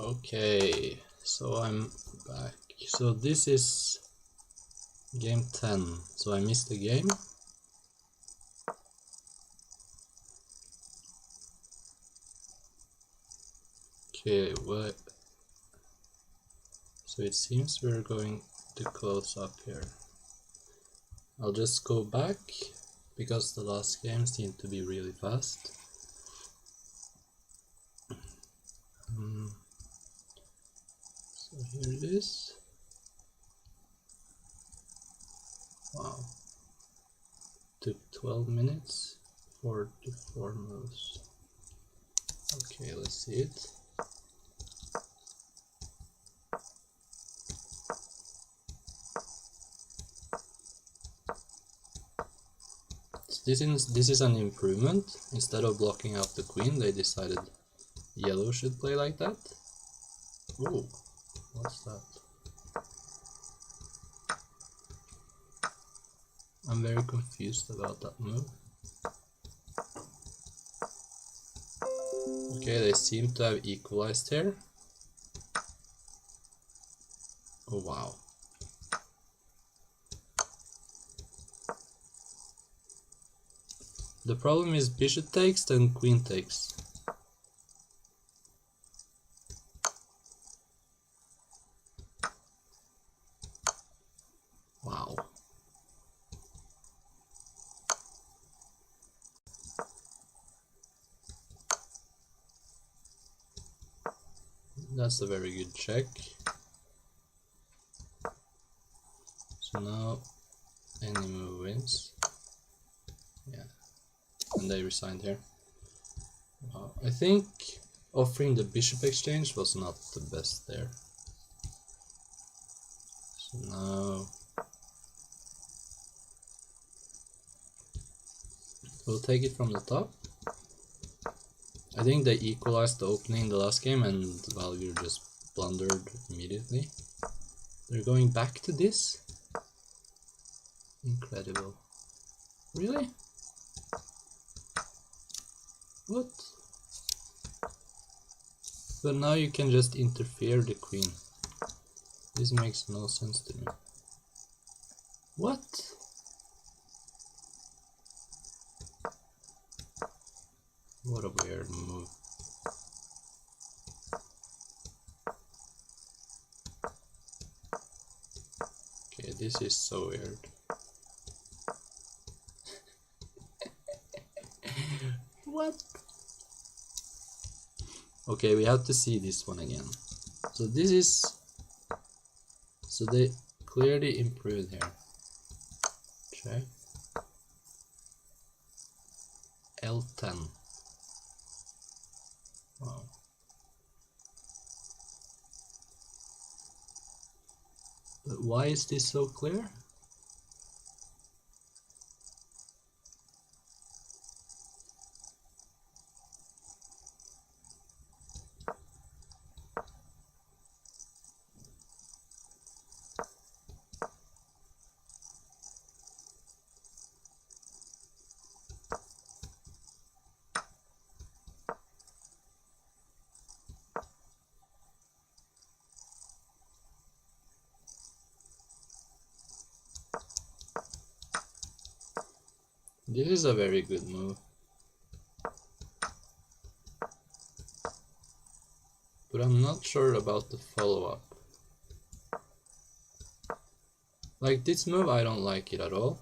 Okay, so I'm back. So this is game 10. So I missed the game. Okay, what? So it seems we're going to close up here. I'll just go back because the last game seemed to be really fast. So here it is. Wow. Took 12 minutes, 44 moves. Okay, let's see it. This is an improvement. Instead of blocking out the queen, they decided yellow should play like that. Ooh, what's that? I'm very confused about that move. Okay, they seem to have equalized here. Oh wow. The problem is bishop takes, then queen takes. Wow. That's a very good check. So now any move wins. Yeah. And they resigned here. Wow. I think offering the bishop exchange was not the best there. So now we'll take it from the top. I think they equalized the opening in the last game and valger just blundered immediately. They're going back to this? Incredible. Really? What? But now you can just interfere the queen. This makes no sense to me. What? What a weird move. Okay, this is so weird. What? Okay, we have to see this one again. So this is... So they clearly improved here. Check. L10. Wow. But why is this so clear? This is a very good move. But I'm not sure about the follow-up. Like this move, I don't like it at all.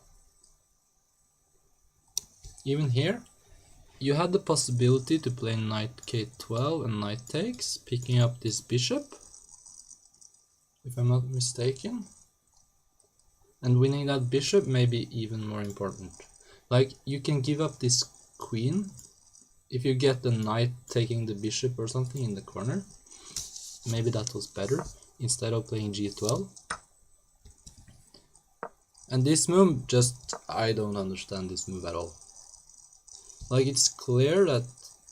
Even here, you had the possibility to play knight k12 and knight takes, picking up this bishop, if I'm not mistaken. And winning that bishop may be even more important. Like, you can give up this queen. If you get the knight taking the bishop or something in the corner, maybe that was better, instead of playing g12. And this move, just, I don't understand this move at all. Like, it's clear that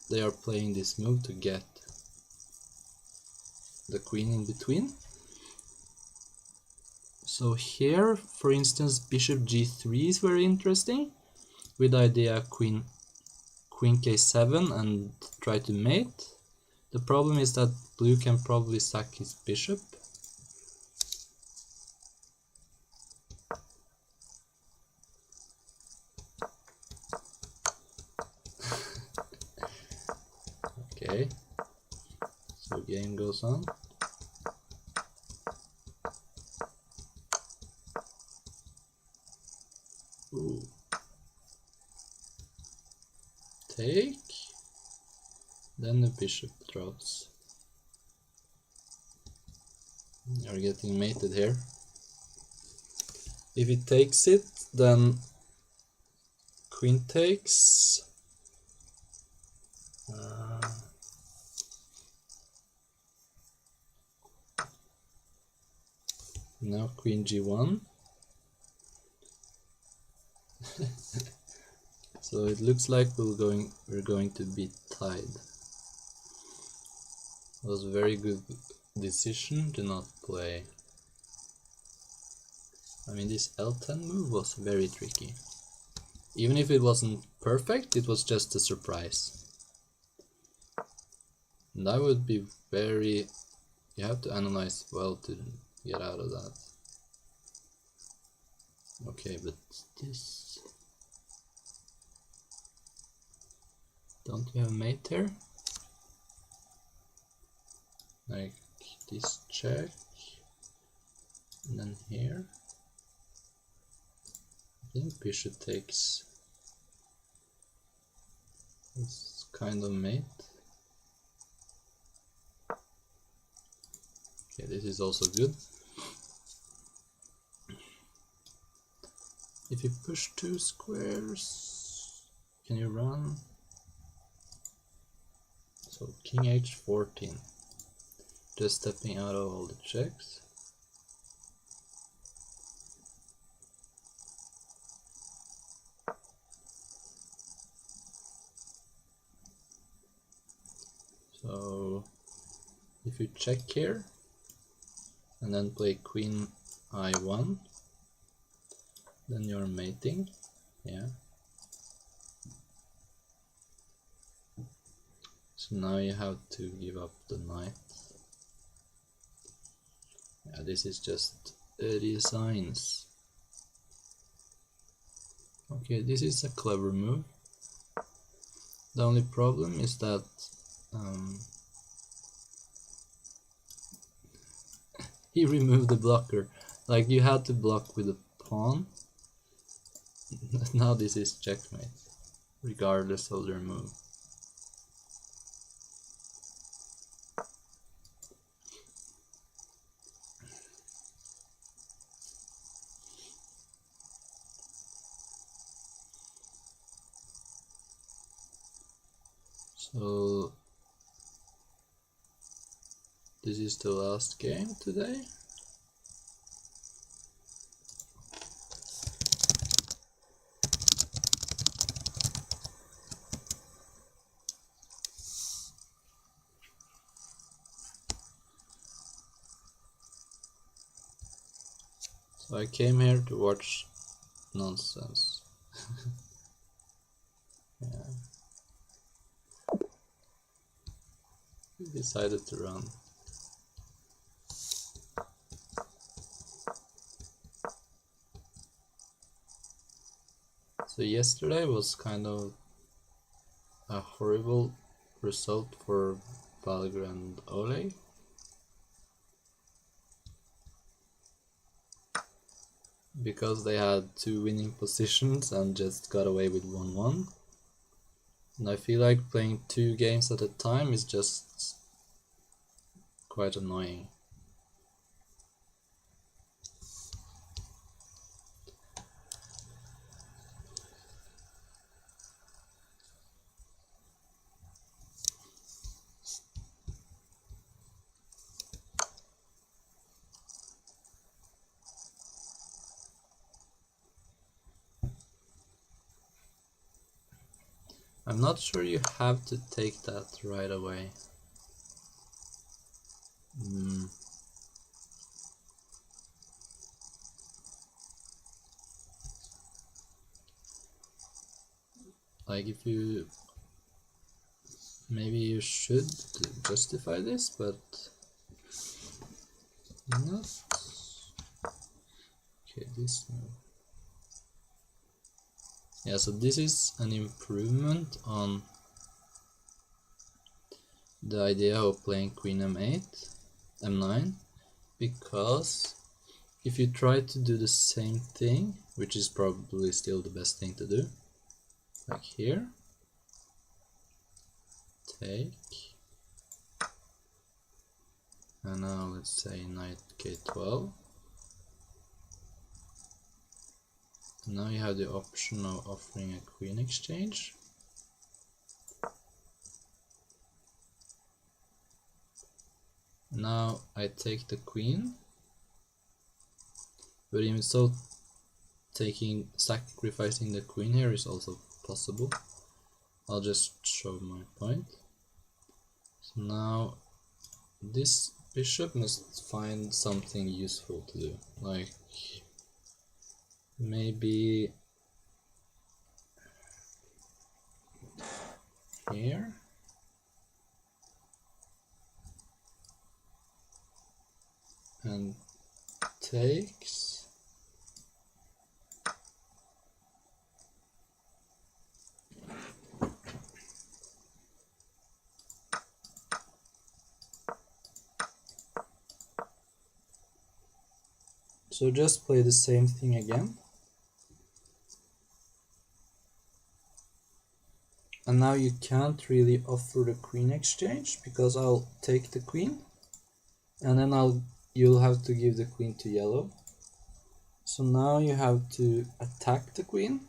they are playing this move to get the queen in between. So here, for instance, bishop g3 is very interesting, with the idea queen k7 and try to mate. The problem is that blue can probably sack his bishop. Okay, so game goes on. Ooh. Take, then the bishop drops. You're getting mated here. If he takes it, then queen takes. Now queen g1. So it looks like we're going to be tied. It was a very good decision to not play. I mean, this L10 move was very tricky. Even if it wasn't perfect, it was just a surprise. And I would be very... You have to analyze well to get out of that. Okay, but this... Don't you have mate here? Like this check, and then here. I think bishop takes this kind of mate. Okay, this is also good. If you push 2 squares, can you run? So king h14, just stepping out of all the checks. So if you check here and then play queen I1, then you're mating, yeah. So now you have to give up the knight. Yeah, this is just resigns. Okay, this is a clever move. The only problem is that he removed the blocker. Like, you had to block with a pawn. Now this is checkmate, regardless of their move. So this is the last game today. So I came here to watch nonsense. Yeah. We decided to run. So yesterday was kind of a horrible result for Valger and Oleg. Because they had 2 winning positions and just got away with 1-1. And I feel like playing 2 games at a time is just quite annoying. I'm not sure you have to take that right away. Like if you Maybe you should justify this, but not. Okay, this move. Yeah, so this is an improvement on the idea of playing Queen M8, M9, because if you try to do the same thing, which is probably still the best thing to do, like here, take, and now let's say knight K12. Now you have the option of offering a queen exchange. Now I take the queen, but even so, sacrificing the queen here is also possible. I'll just show my point. So now this bishop must find something useful to do, like maybe here. And takes. So just play the same thing again. And now you can't really offer the queen exchange because I'll take the queen, and then you'll have to give the queen to yellow. So now you have to attack the queen,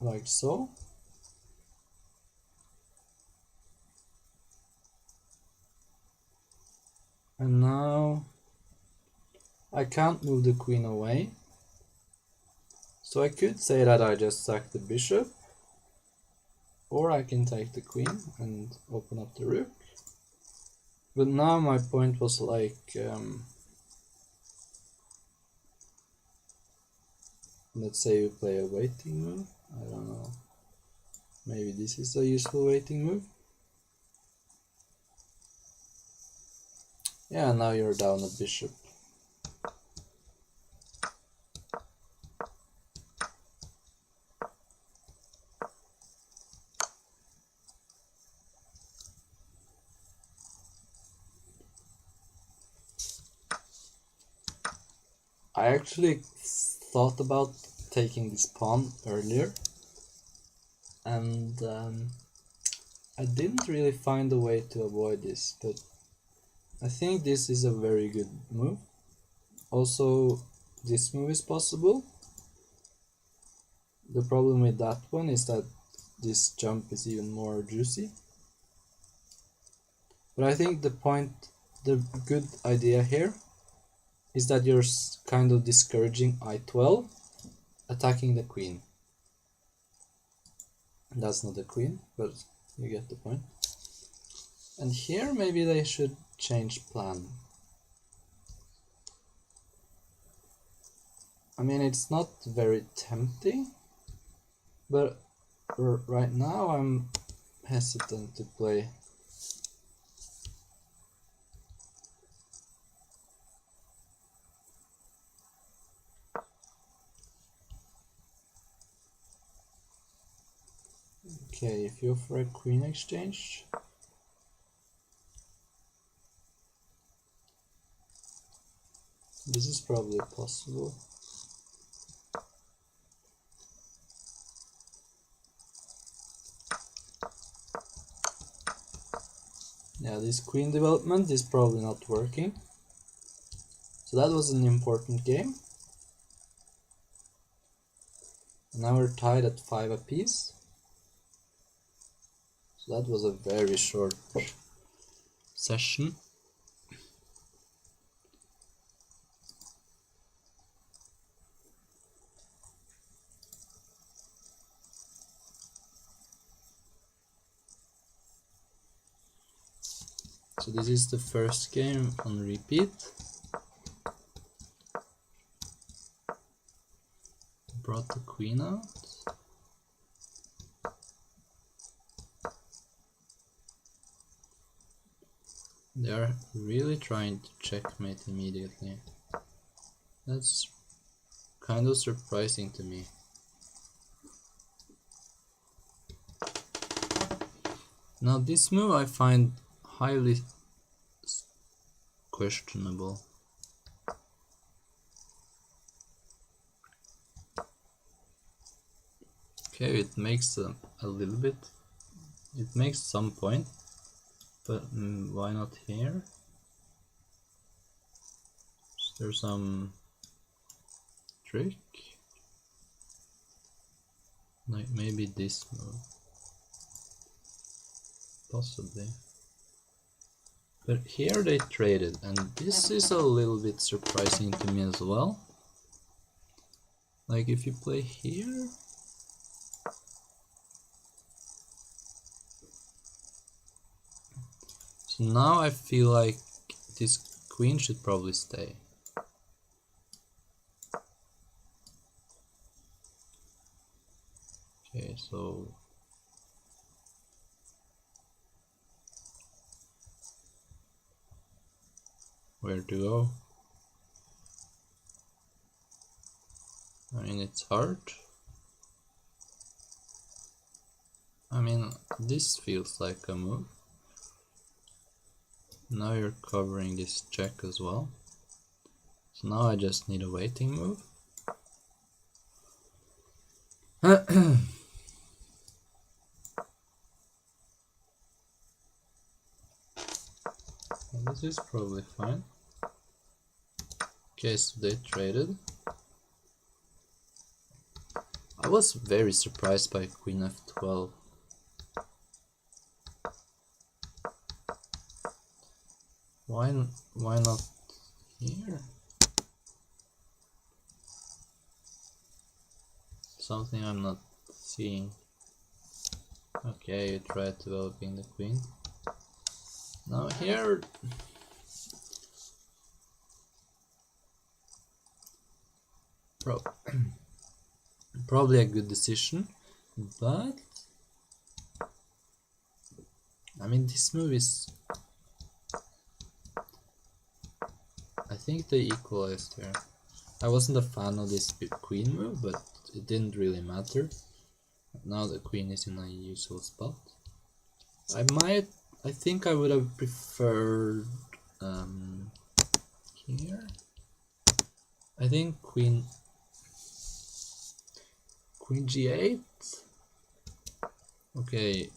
like so. And now I can't move the queen away. So I could say that I just sack the bishop, or I can take the queen and open up the rook. But now my point was like, let's say you play a waiting move. I don't know. Maybe this is a useful waiting move. Yeah, now you're down a bishop. I actually thought about taking this pawn earlier, and I didn't really find a way to avoid this, but I think this is a very good move. Also, this move is possible. The problem with that one is that this jump is even more juicy. But I think the good idea here is that you're kind of discouraging I12, attacking the queen. That's not the queen, but you get the point. And here maybe they should change plan. I mean, it's not very tempting, but right now I'm hesitant to play. Okay, if you offer a queen exchange, this is probably possible. Yeah, this queen development is probably not working. So that was an important game. Now we're tied at 5 apiece. So that was a very short session. So this is the first game on repeat. Brought the queen out. They are really trying to checkmate immediately. That's kind of surprising to me. Now this move I find highly questionable. Okay, it makes a little bit, it makes some point, but why not here? Is there some trick? Like maybe this move, possibly. But here they traded, and this is a little bit surprising to me as well. Like if you play here, so now I feel like this queen should probably stay. Okay, so where to go? I mean, it's hard. I mean, this feels like a move. Now you're covering this check as well. So now I just need a waiting move. This is probably fine. Okay, so they traded. I was very surprised by Queen F12. Why not here? Something I'm not seeing. Okay, you tried developing the queen. Now here, probably a good decision, but I mean this move is, I think they equalized here. I wasn't a fan of this queen move, but it didn't really matter. Now the queen is in a useful spot. I think I would have preferred here. I think queen g8. Okay,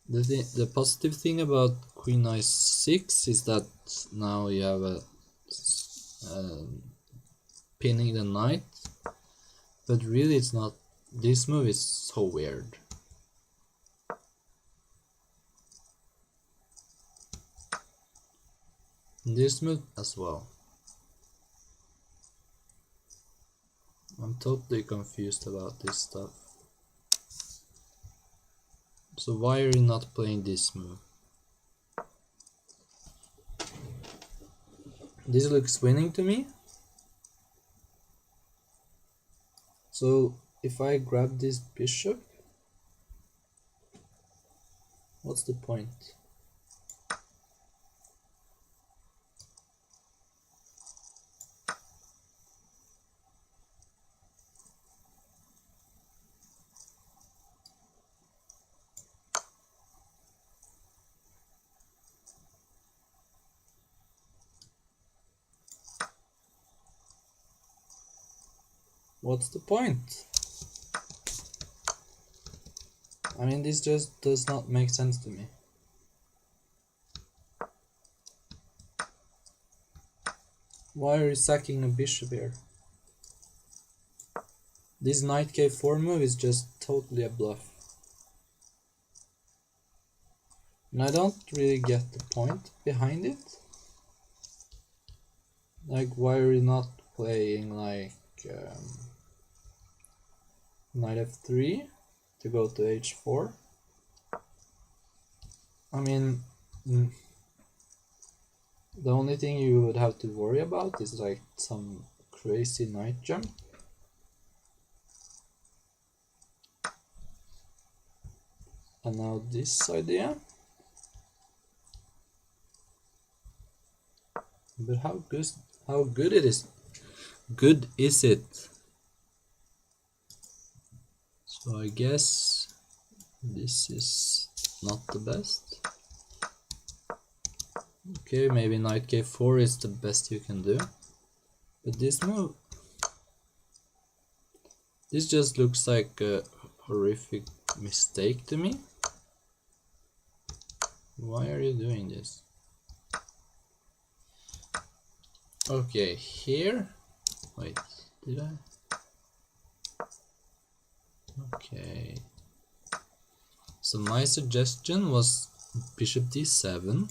the positive thing about queen i6 is that now you have a pinning the knight, but really it's not. This move is so weird. This move as well. I'm totally confused about this stuff. So why are you not playing this move? This looks winning to me. So if I grab this bishop, what's the point? What's the point? I mean, this just does not make sense to me. Why are you sacking a bishop here? This knight k4 move is just totally a bluff. And I don't really get the point behind it. Like, why are you not playing like knight f3 to go to h4? I mean, the only thing you would have to worry about is like some crazy knight jump. And now this idea. But how good it is? Good is it? So I guess this is not the best. Okay, maybe knight k4 is the best you can do. But this move, this just looks like a horrific mistake to me. Why are you doing this? Okay, here. Wait, did I? Okay. So my suggestion was bishop d7.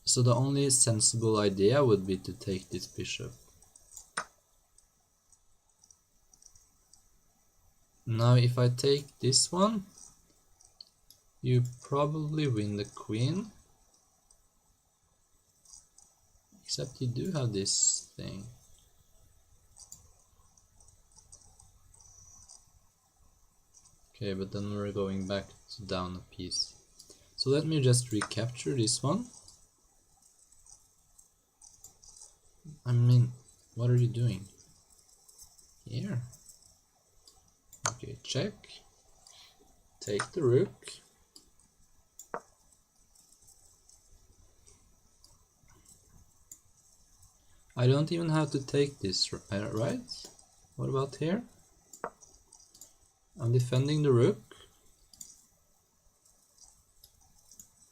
So the only sensible idea would be to take this bishop. Now if I take this one, you probably win the queen. Except you do have this thing. Okay, but then we're going back to down a piece. So let me just recapture this one. I mean, what are you doing? Here. Okay, check. Take the rook. I don't even have to take this, right? What about here? I'm defending the rook.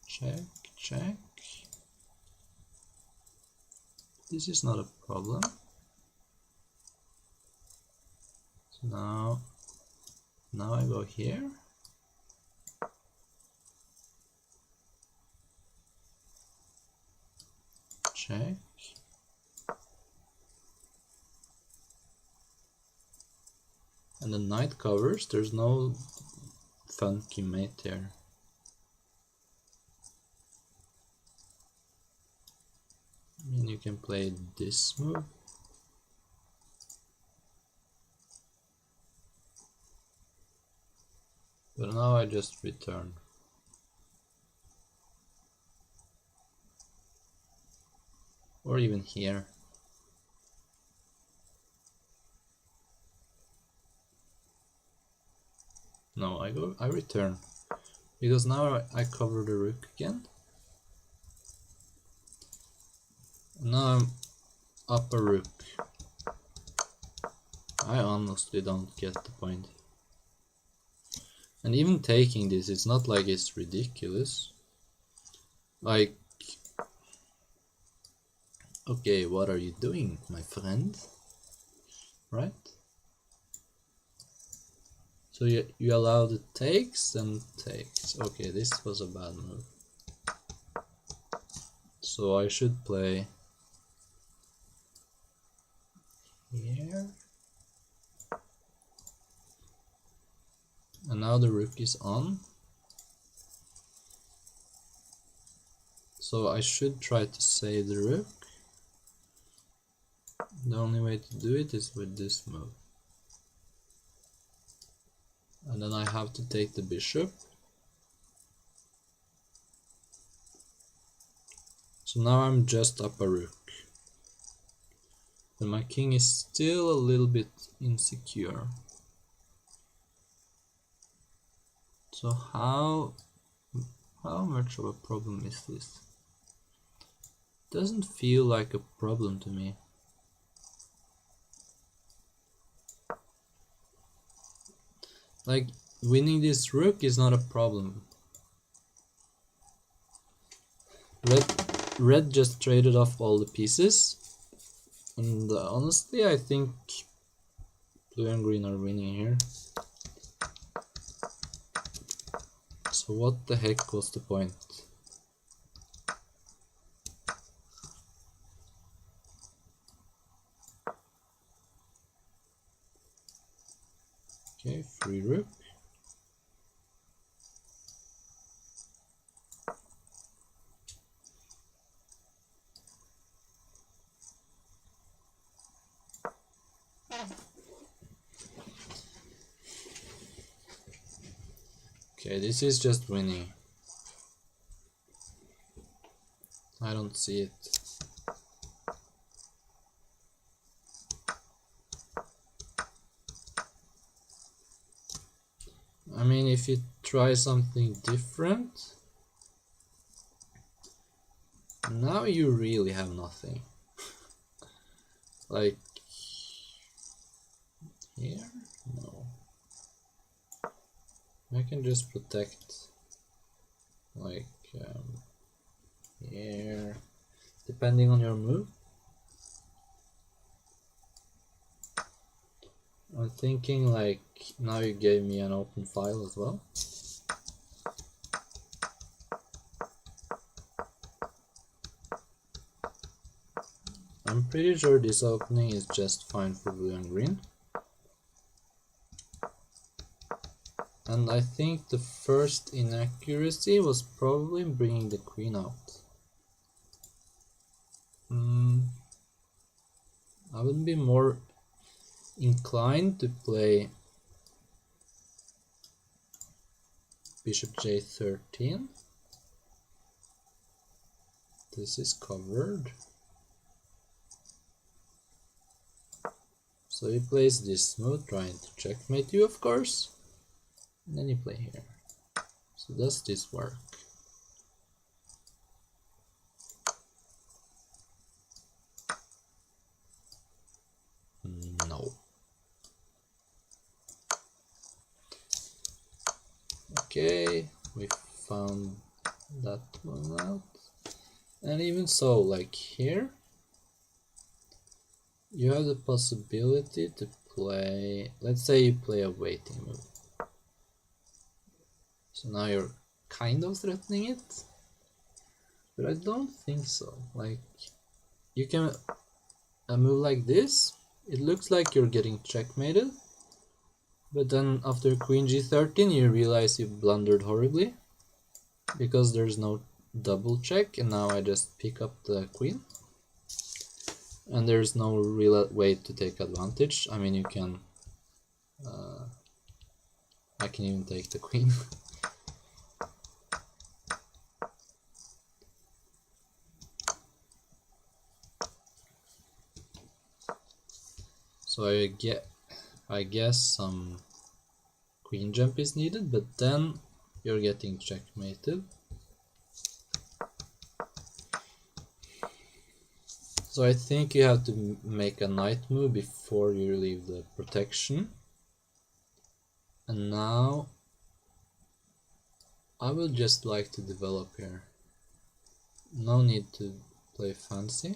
Check, check. This is not a problem. So now I go here. Check. And the knight covers, there's no funky mate here. I mean, you can play this move. But now I just return. Or even here. No, I return. Because now I cover the rook again. Now I'm up a rook. I honestly don't get the point. And even taking this, it's not like it's ridiculous. Like, okay, what are you doing, my friend? Right? So you allow the takes and takes. Okay, this was a bad move. So I should play here. And now the rook is on. So I should try to save the rook. The only way to do it is with this move. And then I have to take the bishop. So now I'm just up a rook. But my king is still a little bit insecure. So how much of a problem is this? Doesn't feel like a problem to me. Like, winning this rook is not a problem. Red just traded off all the pieces. And honestly, I think blue and green are winning here. So what the heck was the point? Okay, free rook. Okay, this is just winning. I don't see it. if you try something different, now you really have nothing. Like here? No. I can just protect like here, depending on your move. I'm thinking like now you gave me an open file as well. I'm pretty sure this opening is just fine for blue and green. And I think the first inaccuracy was probably bringing the queen out. I would be more inclined to play bishop j13. This is covered. So he plays this move, trying to checkmate you, of course. And then you play here. So does this work? No. Okay, we found that one out. And even so, like here, you have the possibility to play, let's say you play a waiting move. So now you're kind of threatening it, but I don't think so. Like, you can a move like this, it looks like you're getting checkmated, but then after queen g13 you realize you blundered horribly, because there's no double check, and now I just pick up the queen. And there's no real way to take advantage. I mean, you can... I can even take the queen. So I guess some queen jump is needed, but then you're getting checkmated. So I think you have to make a knight move before you leave the protection. And now I would just like to develop here. No need to play fancy.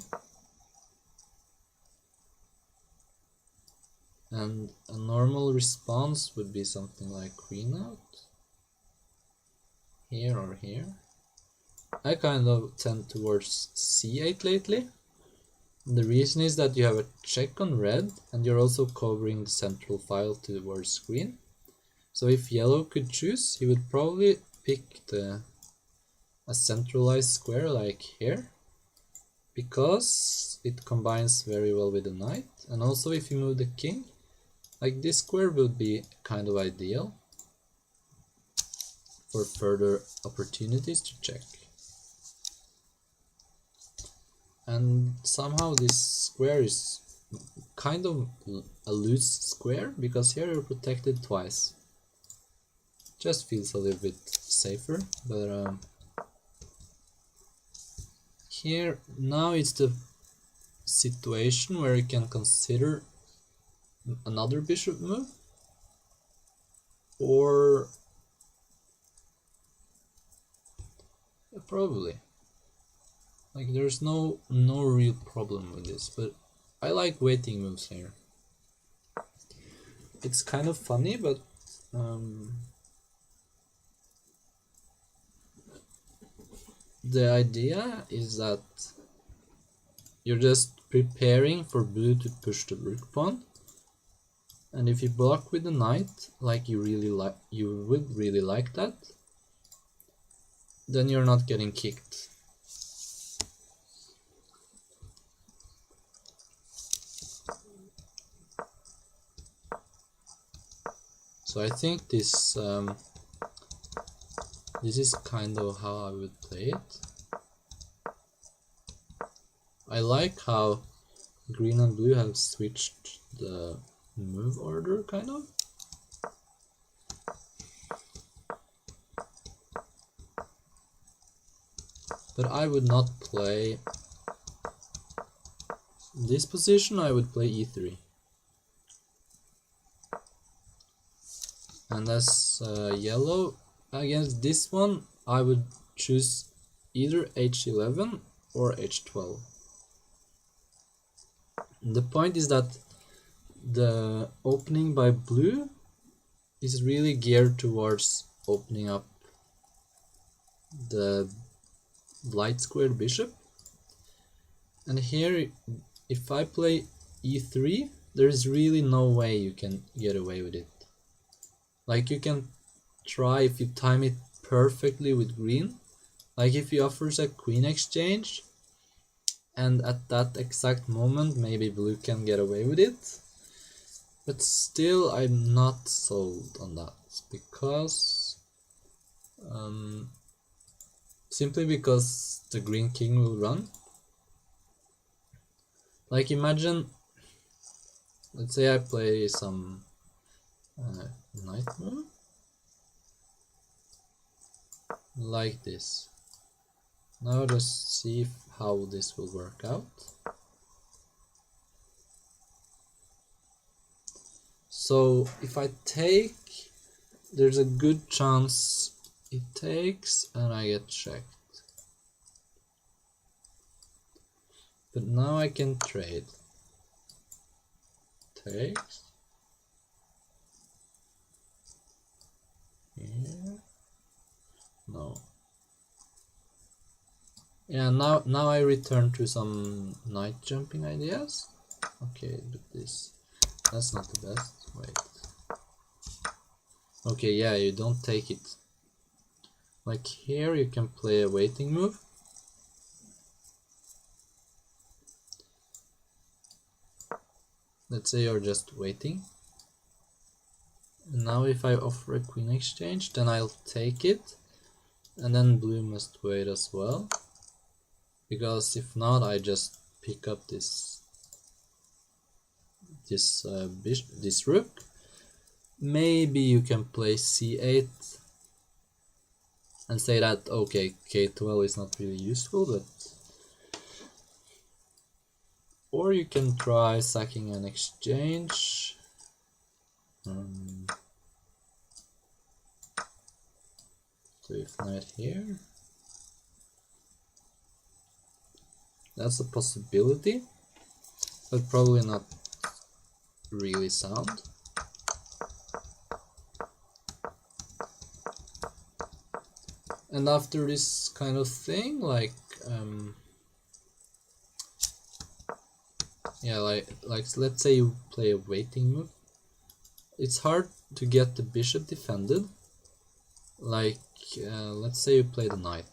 And a normal response would be something like queen out. Here or here. I kind of tend towards c8 lately. The reason is that you have a check on red, and you're also covering the central file towards green. So if yellow could choose, he would probably pick a centralized square like here, because it combines very well with the knight. And also if you move the king, like this square would be kind of ideal for further opportunities to check. And somehow this square is kind of a loose square, because here you're protected twice. Just feels a little bit safer, but here now it's the situation where you can consider another bishop move, or probably. Like, there's no real problem with this, but I like waiting moves here. It's kind of funny, but the idea is that you're just preparing for blue to push the rook pawn, and if you block with the knight, like you would really like that, then you're not getting kicked. So I think this is kind of how I would play it. I like how green and blue have switched the move order, kind of. but I would not play this position. I would play e3. And as yellow, against this one, I would choose either h11 or h12. The point is that the opening by blue is really geared towards opening up the light squared bishop. And here, if I play e3, there is really no way you can get away with it. Like, you can try if you time it perfectly with green. Like, if he offers a queen exchange, and at that exact moment maybe blue can get away with it. But still, I'm not sold on that, because simply because the green king will run. Like, imagine, let's say I play some knight move like this. Now just see how this will work out. So if I take, there's a good chance it takes and I get checked. But now I can trade. Takes. Here. No. Yeah, now I return to some knight jumping ideas. Okay, but that's not the best. Wait. Okay, yeah, you don't take it. Like here you can play a waiting move. Let's say you're just waiting. And now if I offer a queen exchange, then I'll take it. And then blue must wait as well. Because if not, I just pick up this rook. Maybe you can play c8 and say that okay, k12 is not really useful, but or you can try sacking an exchange. So if knight here, that's a possibility, but probably not really sound. And after this kind of thing, like yeah, like let's say you play a waiting move, it's hard to get the bishop defended. Like let's say you play the knight,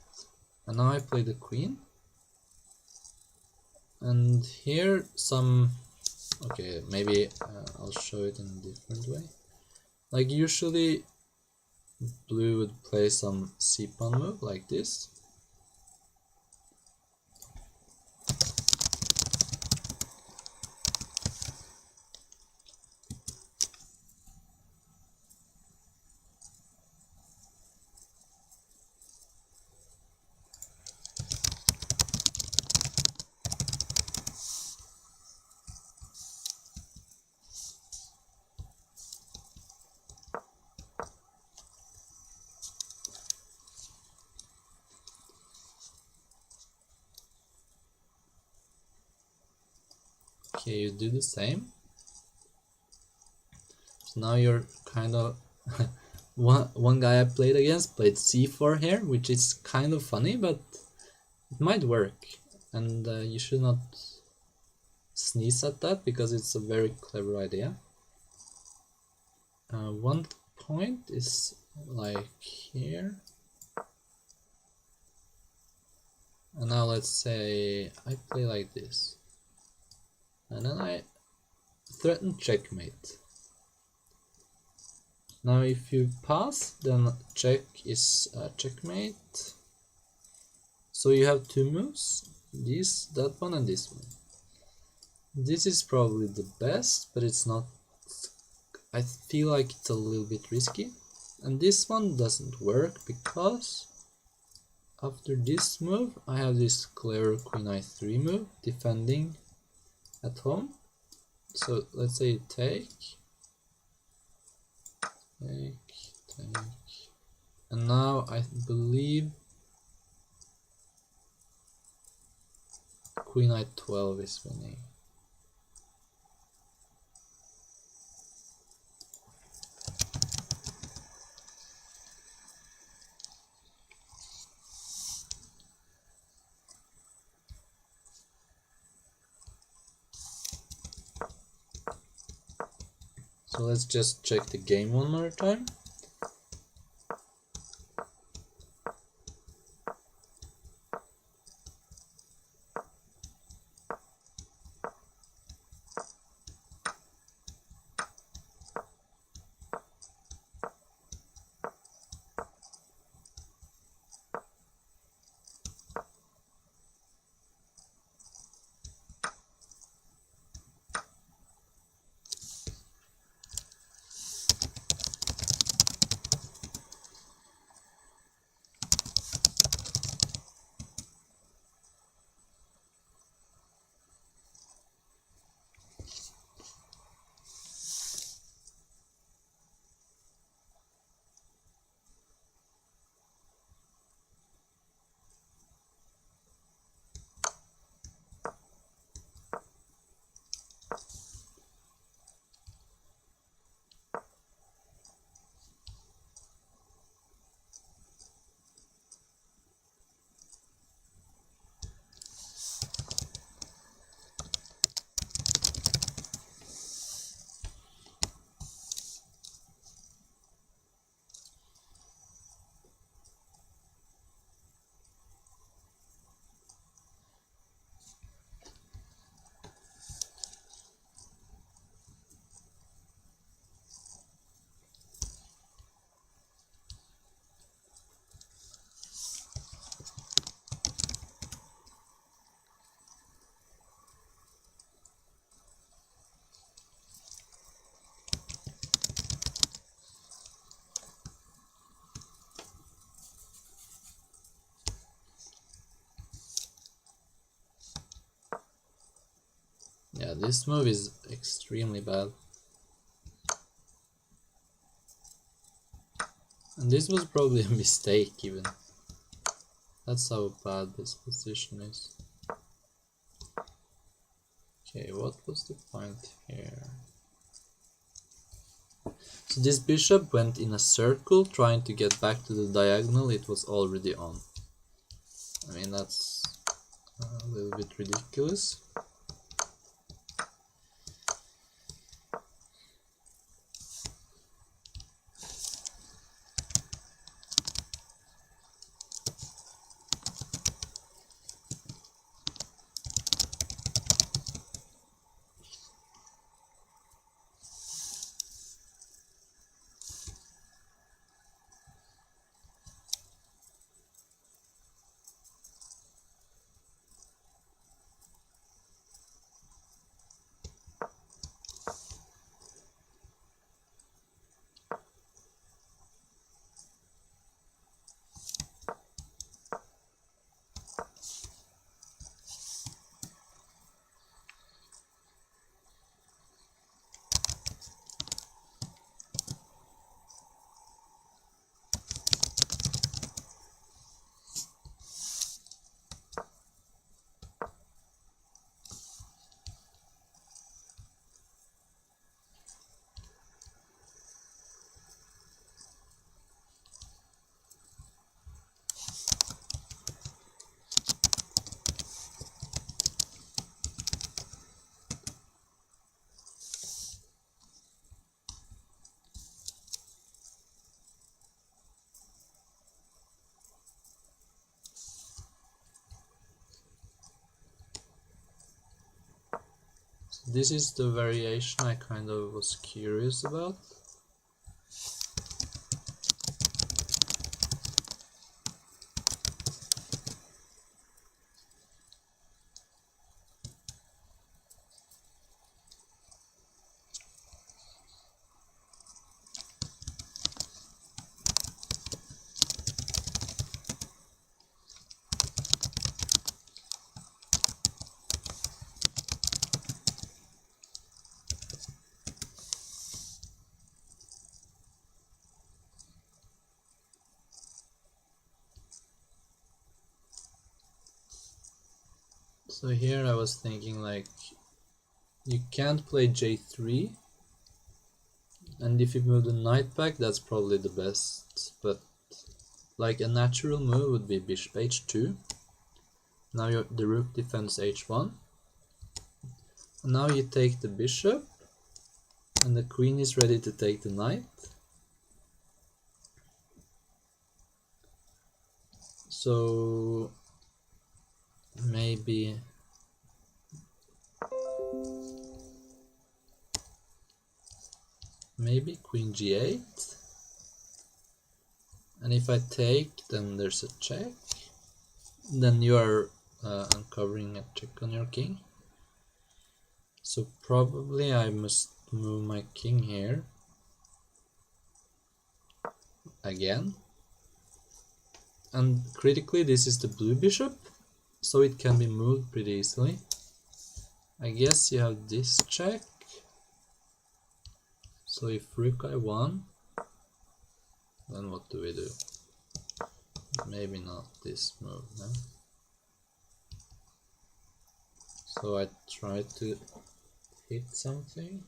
and now I play the queen, and here some, okay, maybe I'll show it in a different way. Like usually blue would play some c-pawn move like this. Okay, you do the same. So now you're kind of one guy I played against played c4 here, which is kind of funny, but it might work, and you should not sneeze at that because it's a very clever idea. One point is like here, and now let's say I play like this. And then I threaten checkmate. Now if you pass, then check is checkmate. So you have two moves, this, that one, and this one. This is probably the best, but it's not, I feel like it's a little bit risky. And this one doesn't work because after this move, I have this clever queen I3 move, defending at home. So let's say take, and now I believe queen I12 is winning. So let's just check the game one more time. Yeah, this move is extremely bad. And this was probably a mistake even. That's how bad this position is. Okay, what was the point here? So this bishop went in a circle trying to get back to the diagonal it was already on. I mean, that's a little bit ridiculous. This is the variation I kind of was curious about. So here I was thinking like you can't play J3, and if you move the knight back that's probably the best, but like a natural move would be bishop H2. Now the rook defends H1, and now you take the bishop and the queen is ready to take the knight. So maybe queen G8, and if I take then there's a check, then you are uncovering a check on your king. So probably I must move my king here again, and critically this is the blue bishop, so it can be moved pretty easily. I guess you have this check, so if rook I1, then what do we do? Maybe not this move, no? So I try to hit something.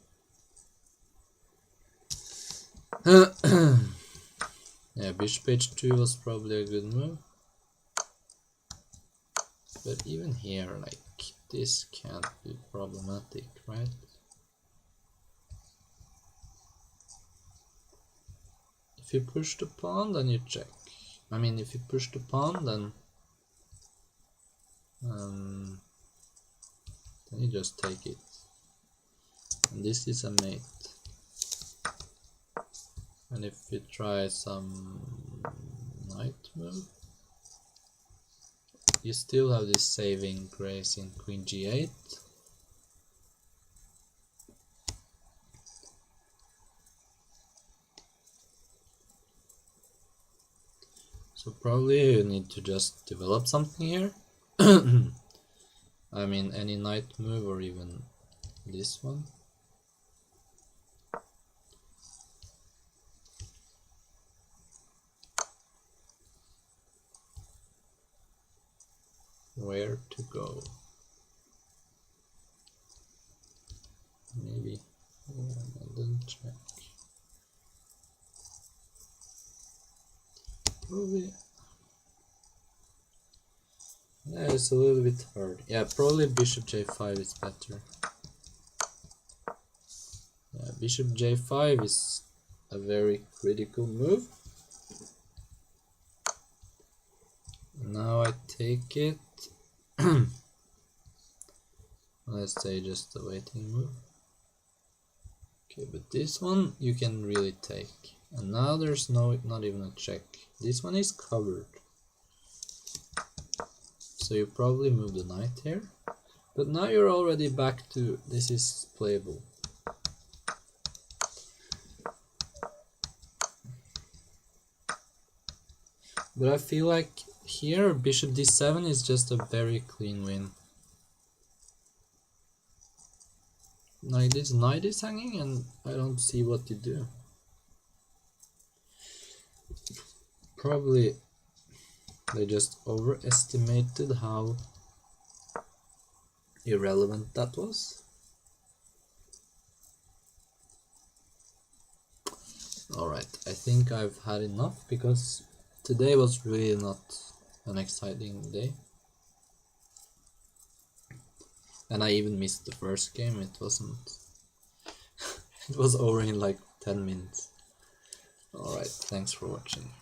Yeah, bishop H2 was probably a good move. But even here, like, this can't be problematic, right? If you push the pawn, then you check. I mean, if you push the pawn, then you just take it. And this is a mate. And if you try some knight move, you still have this saving grace in queen G8. So probably you need to just develop something here. I mean, any knight move or even this one. Where to go? Maybe then check. Probably. Yeah, it's a little bit hard. Yeah, probably bishop J5 is better. Yeah, bishop J5 is a very critical move. Now I take it. Let's say just a waiting move. Okay, but this one you can really take. And now there's not even a check. This one is covered. So you probably move the knight here. But now you're already back to this is playable. But I feel like here bishop d7 is just a very clean win. Like this knight is hanging and I don't see what to do. Probably they just overestimated how irrelevant that was. Alright, I think I've had enough because today was really not an exciting day. And I even missed the first game, it wasn't... it was over in like 10 minutes. Alright, thanks for watching.